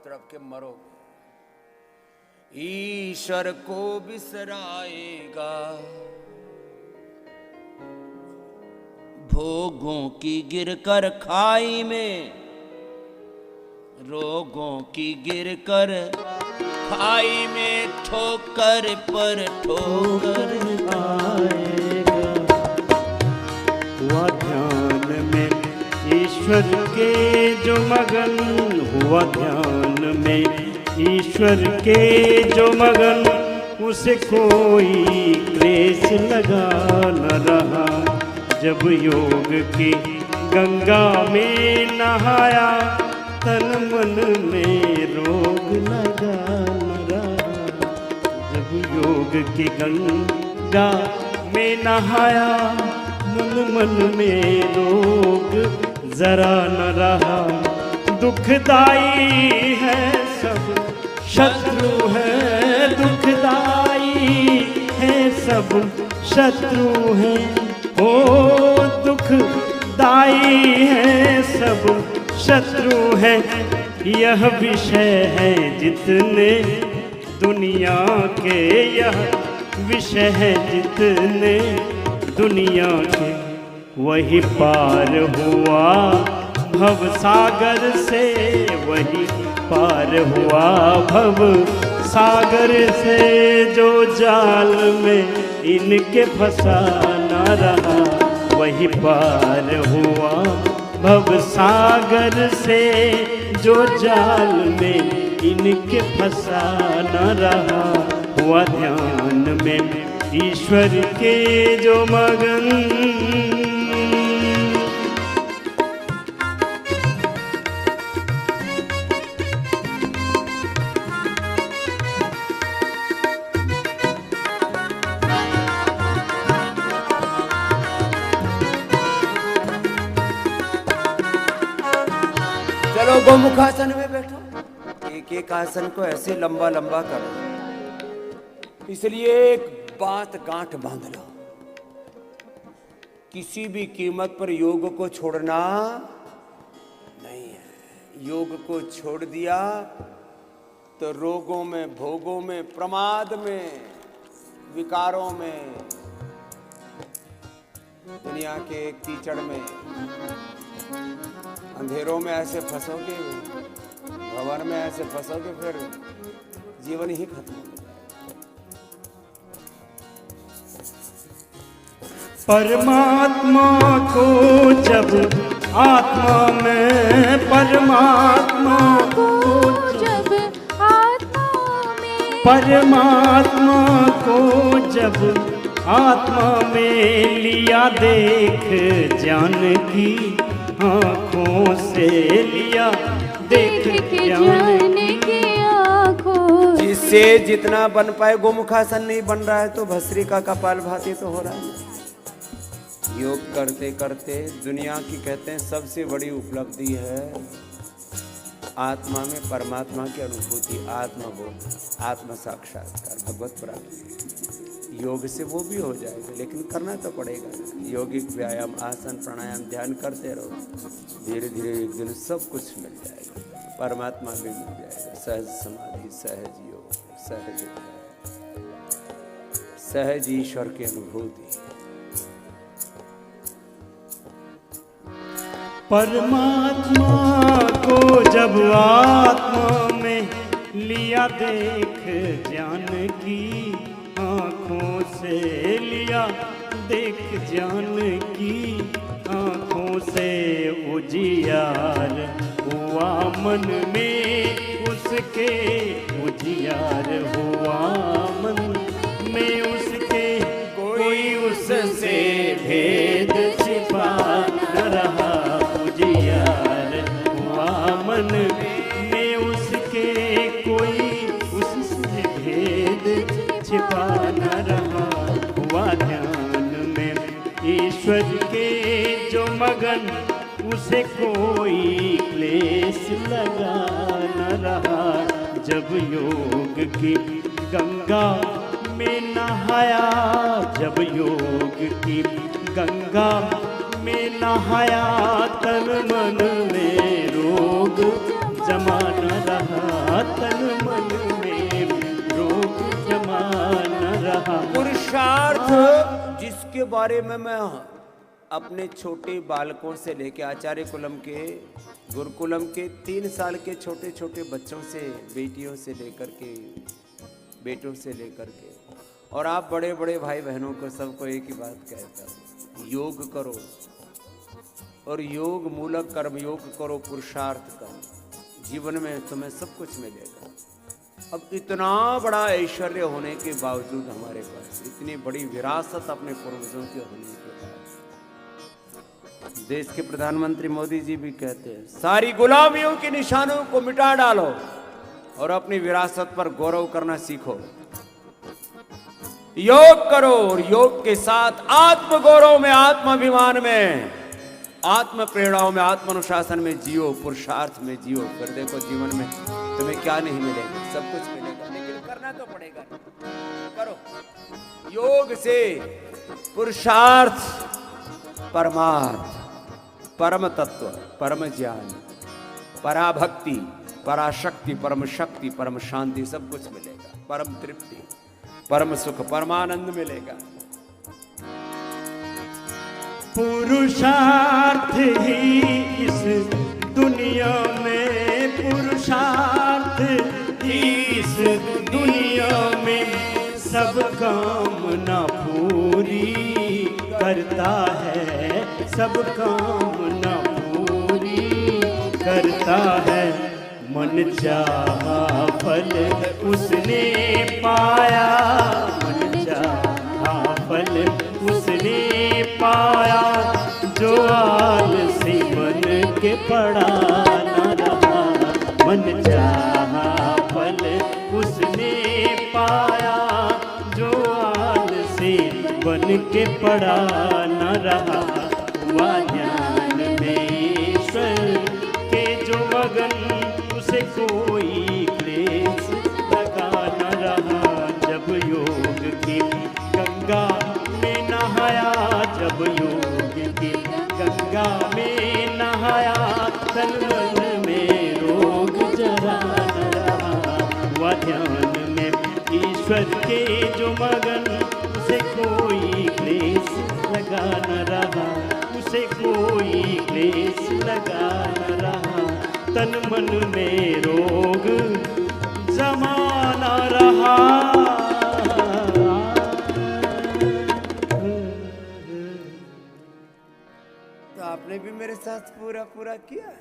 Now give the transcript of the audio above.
तड़प के मरोगे। ईश्वर को बिसराएगा, भोगों की गिरकर खाई में, रोगों की गिरकर खाई में, ठोकर पर ठोकर आएगा। हुआ ध्यान में ईश्वर के जो मगन, हुआ ध्यान में ईश्वर के जो मगन, उसे कोई क्लेश लगा न रहा। जब योग की गंगा में नहाया, तन मन में रोग लगा न रहा। जब योग की गंगा में नहाया, मन में रोग जरा न रहा। दुखदाई है सब शत्रु है, दुखदाई है सब शत्रु है। ओ दुखदाई है सब शत्रु है। यह विषय है जितने दुनिया के, यह विषय है जितने दुनिया के। वही पार हुआ भव सागर से, वही पार हुआ भव सागर से। जो जाल में इनके फंसा न रहा, वही पार हुआ भव सागर से। जो जाल में इनके फंसा न रहा, हुआ ध्यान में ईश्वर के जो मगन। चलो गोमुखासन में बैठो। एक एक आसन को ऐसे लंबा लंबा करो। इसलिए एक बात गांठ बांध लो, किसी भी कीमत पर योग को छोड़ना नहीं है। योग को छोड़ दिया तो रोगों में, भोगों में, प्रमाद में, विकारों में, दुनिया के कीचड़ में, अंधेरों में ऐसे फंसोगे, भंवर में ऐसे फंसोगे, फिर जीवन ही खत्म हो जाएगा। परमात्मा को जब आत्मा में, परमात्मा को जब आत्मा में, परमात्मा को जब आत्मा में लिया, देख जान की आँखों से लिया, देख जान की आँखों। जिससे जितना बन पाए। गोमुखासन नहीं बन रहा है तो भस्त्री का कपाल भाती तो हो रहा है। योग करते करते दुनिया की कहते हैं सबसे बड़ी उपलब्धि है आत्मा में परमात्मा की अनुभूति, आत्मबोध, आत्म साक्षात्कार, भगवत प्राप्ति। योग से वो भी हो जाएगा, लेकिन करना तो पड़ेगा। यौगिक व्यायाम, आसन, प्राणायाम, ध्यान करते रहो, धीरे धीरे एक दिन सब कुछ मिल जाएगा, परमात्मा भी मिल जाएगा। सहज समाधि, सहज योग, सहज सहज ईश्वर की अनुभूति। परमात्मा को जब आत्मा में लिया, देख जान की आँखों से लिया, देख जान की आँखों से। उजियार हुआ मन में उसके, उजियार हुआ मन में उसके। कोई उससे भेद छिपा न रहा, उजियार हुआ मन में उसके। कोई उससे भेद छिपा न रहा, हुआ ध्यान में ईश्वर के जो मगन, उसे कोई क्लेश लगा न रहा। जब योग की गंगा में नहाया, जब योग की गंगा में नहाया, तन मन में रोग जमा न रहा। के बारे में मैं अपने छोटे बालकों से लेके आचार्य कुलम के गुरुकुलम के 3 साल के छोटे छोटे बच्चों से, बेटियों से लेकर के, बेटों से लेकर के, और आप बड़े बड़े भाई बहनों को सबको एक ही बात कहता हूँ, योग करो और योग मूलक कर्म योग करो, पुरुषार्थ करो, जीवन में तुम्हें सब कुछ मिलेगा। अब इतना बड़ा ऐश्वर्य होने के बावजूद हमारे पास इतनी बड़ी विरासत अपने पूर्वजों के होने के बाद, देश के प्रधानमंत्री मोदी जी भी कहते हैं सारी गुलामियों के निशानों को मिटा डालो और अपनी विरासत पर गौरव करना सीखो। योग करो और योग के साथ आत्म गौरव में, आत्माभिमान में, आत्म प्रेरणाओं में, आत्म अनुशासन में जियो, पुरुषार्थ में जियो। फिर देखो जीवन में तुम्हें क्या नहीं मिलेगा, सब कुछ मिलेगा, लेकिन करना तो पड़ेगा। करो योग से पुरुषार्थ, परमार्थ, परम तत्व, परम ज्ञान, पराभक्ति, पराशक्ति, परम शक्ति, परम शांति सब कुछ मिलेगा, परम तृप्ति, परम सुख, परमानंद मिलेगा। पुरुषार्थ ही इस दुनिया में, पुरुषार्थ ही इस दुनिया में सब कामना पूरी करता है, सब कामना पूरी करता है। मन चाहा फल उसने पाया, मन चाहा फल उसने पाया, जो आलसी बन के पड़ा न रहा। मन चाहा फल उसने पाया, जो आलसी बन के पड़ा न रहा। हुआ ध्यान में ईश्वर के जो मगन, उसे कोई क्लेश लगा न रहा। जब योग की गंगा में नहाया, जब योग की गंगा में नहाया, तन मन में रोग जरा न रहा। हुआ ध्यान में ईश्वर के जो मगन, उसे कोई क्लेश लगा न रहा, उसे कोई क्लेश लगा न रहा। तन मन में रोग जमा न रहा। तो आपने भी मेरे साथ पूरा पूरा किया।